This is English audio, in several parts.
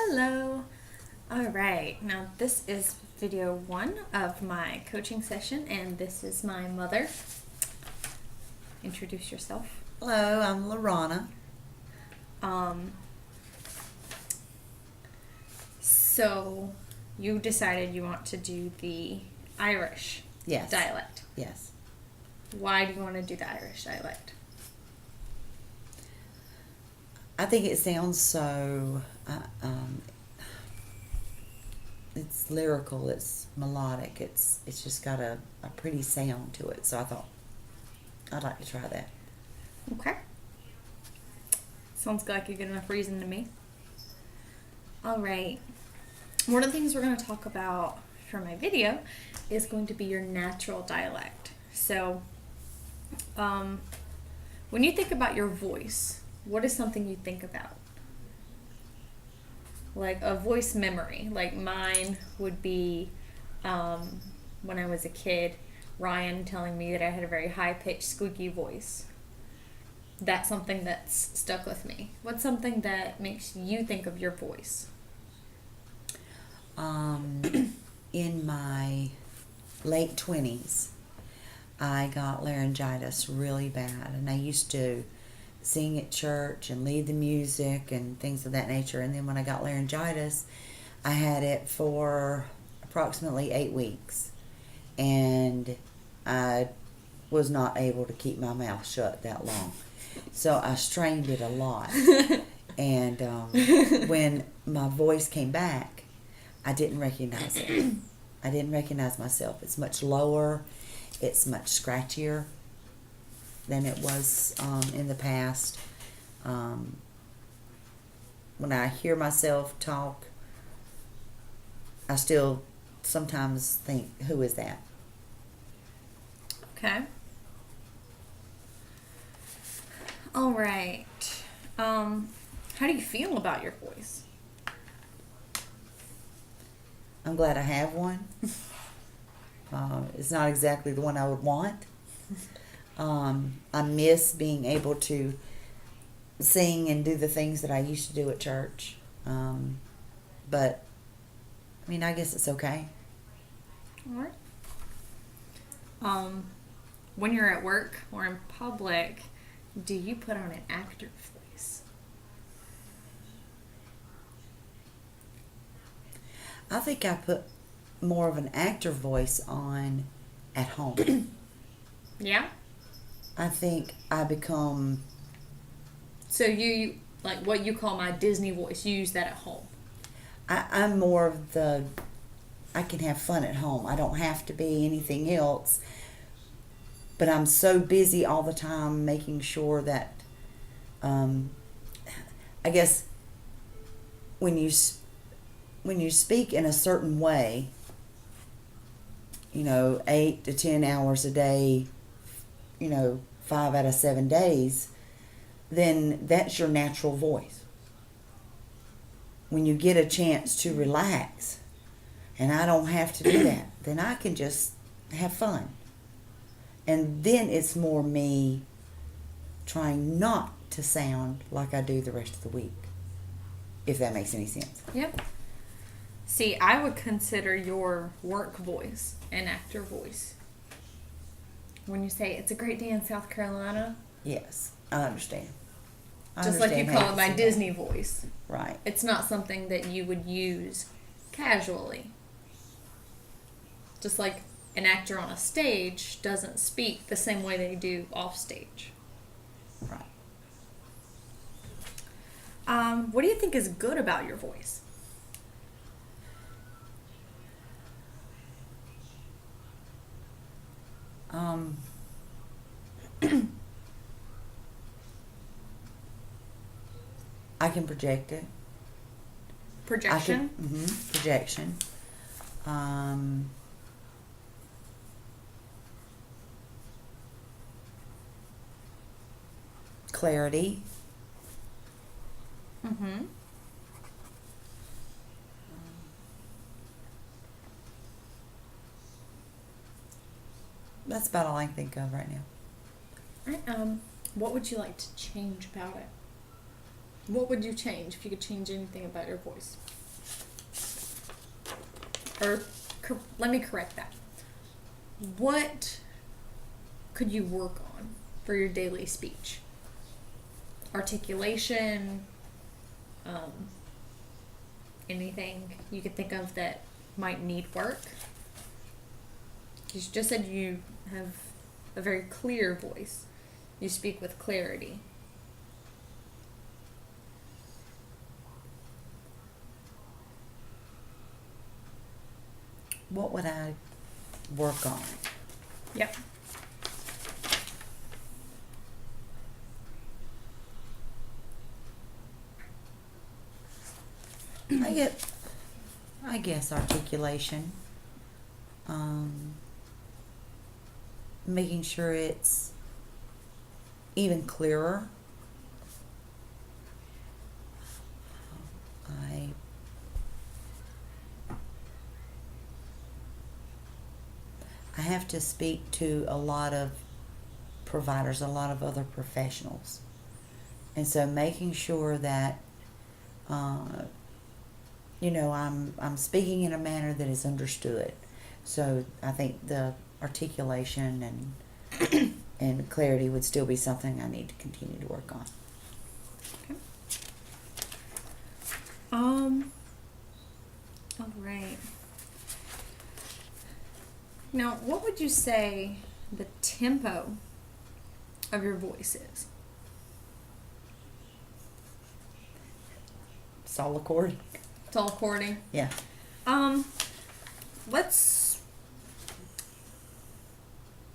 Hello. All right. Now this is video 1 of my coaching session, and this is my mother. Introduce yourself. Hello, I'm Lorana. So you decided you want to do the Irish Yes. dialect. Yes. Why do you want to do the Irish dialect? I think it sounds so, it's lyrical, it's melodic, it's just got a pretty sound to it. So I thought I'd like to try that. Okay. Sounds like a good enough reason to me. All right. One of the things we're going to talk about for my video is going to be your natural dialect. So, when you think about your voice, what is something you think about? Like a voice memory. Like mine would be when I was a kid, Ryan telling me that I had a very high-pitched, squeaky voice. That's something that's stuck with me. What's something that makes you think of your voice? In my late 20s, I got laryngitis really bad, and I used to sing at church and lead the music and things of that nature. And then when I got laryngitis, I had it for approximately 8 weeks, and I was not able to keep my mouth shut that long. So I strained it a lot. And when my voice came back, I didn't recognize it. I didn't recognize myself. It's much lower. It's much scratchier than it was in the past. When I hear myself talk, I still sometimes think, who is that? Okay. All right. How do you feel about your voice? I'm glad I have one. It's not exactly the one I would want. I miss being able to sing and do the things that I used to do at church. But, I mean, I guess it's okay. All right. When you're at work or in public, do you put on an actor voice? I think I put more of an actor voice on at home. Yeah? I think I become... So you like what you call my Disney voice, you use that at home. I'm more of the... I can have fun at home. I don't have to be anything else. But I'm so busy all the time making sure that... I guess when you speak in a certain way, 8 to 10 hours a day, 5 out of 7 days, then that's your natural voice. When you get a chance to relax, and I don't have to do that, then I can just have fun. And then it's more me trying not to sound like I do the rest of the week, if that makes any sense. Yep. See, I would consider your work voice an actor voice. When you say, it's a great day in South Carolina. Yes, I understand. Just like you call it my Disney voice. Right. It's not something that you would use casually. Just like an actor on a stage doesn't speak the same way they do off stage. Right. What do you think is good about your voice? I can project it. Projection? Projection. Clarity. Mm-hmm. That's about all I can think of right now. Right. What would you like to change about it? What would you change if you could change anything about your voice? Or let me correct that. What could you work on for your daily speech? Articulation, anything you could think of that might need work? You just said you have a very clear voice. You speak with clarity. What would I work on? Yep. I guess articulation. Making sure it's even clearer. I have to speak to a lot of providers, a lot of other professionals. And so making sure that I'm speaking in a manner that is understood. So I think the articulation and clarity would still be something I need to continue to work on. Okay. All right. Now, what would you say the tempo of your voice is? Solo chord? It's all according. Yeah.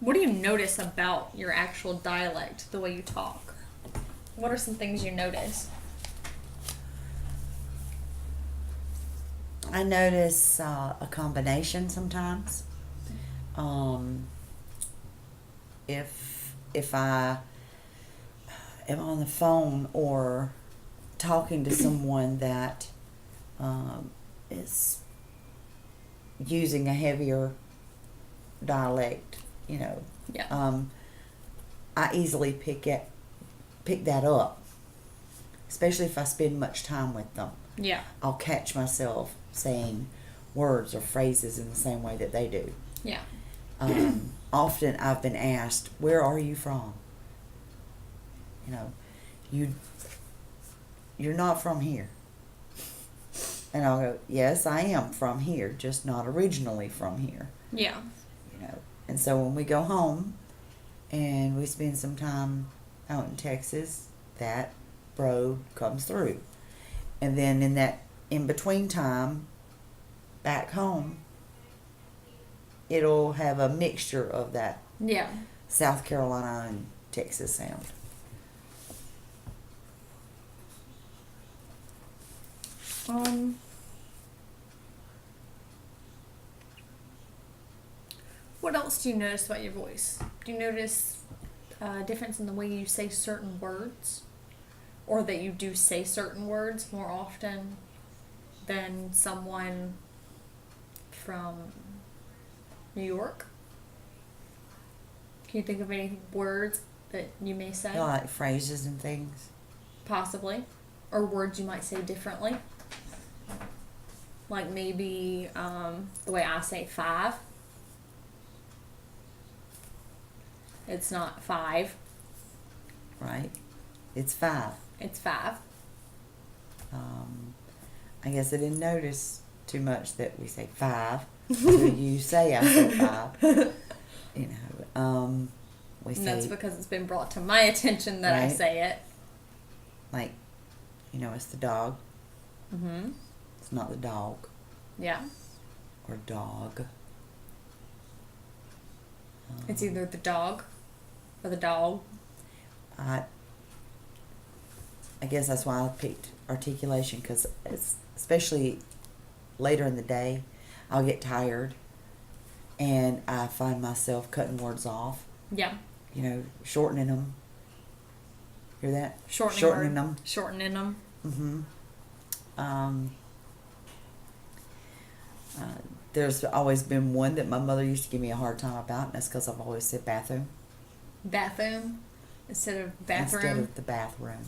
What do you notice about your actual dialect, the way you talk? What are some things you notice? I notice a combination sometimes. If I am on the phone or talking to someone that is using a heavier dialect, Yeah. I easily pick that up, especially if I spend much time with them. Yeah. I'll catch myself saying words or phrases in the same way that they do. Yeah. Often I've been asked, "Where are you from?" You're not from here. And I'll go, "Yes, I am from here, just not originally from here." Yeah. And so when we go home and we spend some time out in Texas, that brogue comes through. And then in that in between time back home, it'll have a mixture of that Yeah. South Carolina and Texas sound. What else do you notice about your voice? Do you notice a difference in the way you say certain words? Or that you do say certain words more often than someone from New York? Can you think of any words that you may say? Like phrases and things. Possibly. Or words you might say differently. Like maybe the way I say 5. It's not 5. Right? It's 5. It's 5. I guess I didn't notice too much that we say 5. So you say I say 5. We say, And that's because it's been brought to my attention that I Right. say it. like, it's the dog. Mm-hmm. It's not the dog Yeah. or dog. It's either the dog or the dog. I guess that's why I picked articulation, because especially later in the day, I'll get tired and I find myself cutting words off, Yeah. shortening them. Hear that? Shortening them. Shortening them. Mm-hmm. There's always been one that my mother used to give me a hard time about, and that's because I've always said bathroom Bathroom instead of bathroom. instead of the bathroom.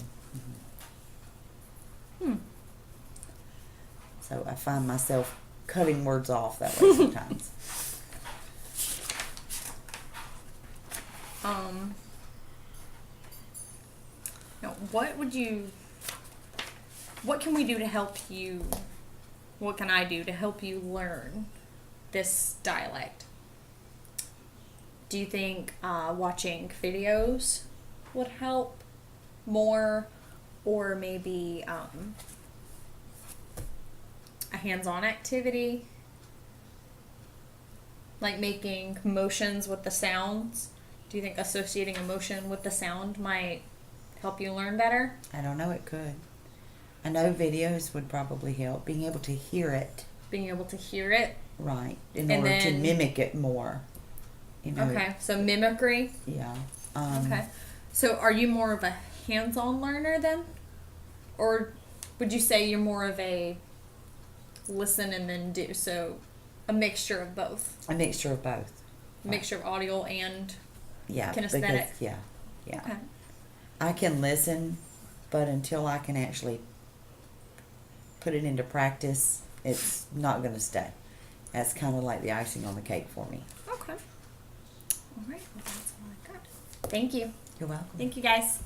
So I find myself cutting words off that way sometimes. Now, what can we do to help you? What can I do to help you learn this dialect? Do you think watching videos would help more, or maybe a hands-on activity, like making motions with the sounds? Do you think associating a motion with the sound might help you learn better? I don't know, it could. I know videos would probably help. Being able to hear it. Being able to hear it. Right. In And order to then- mimic it more. You know, Okay, so mimicry. Yeah. Okay. So are you more of a hands-on learner then? Or would you say you're more of a listen and then do? So a mixture of both. A mixture of both. Mixture of audio and Yeah. kinesthetic. Yeah. Yeah. Okay. I can listen, but until I can actually put it into practice, it's not going to stay. That's kind of like the icing on the cake for me. Okay. All right. Well, that's all I got. Thank you. You're welcome. Thank you, guys.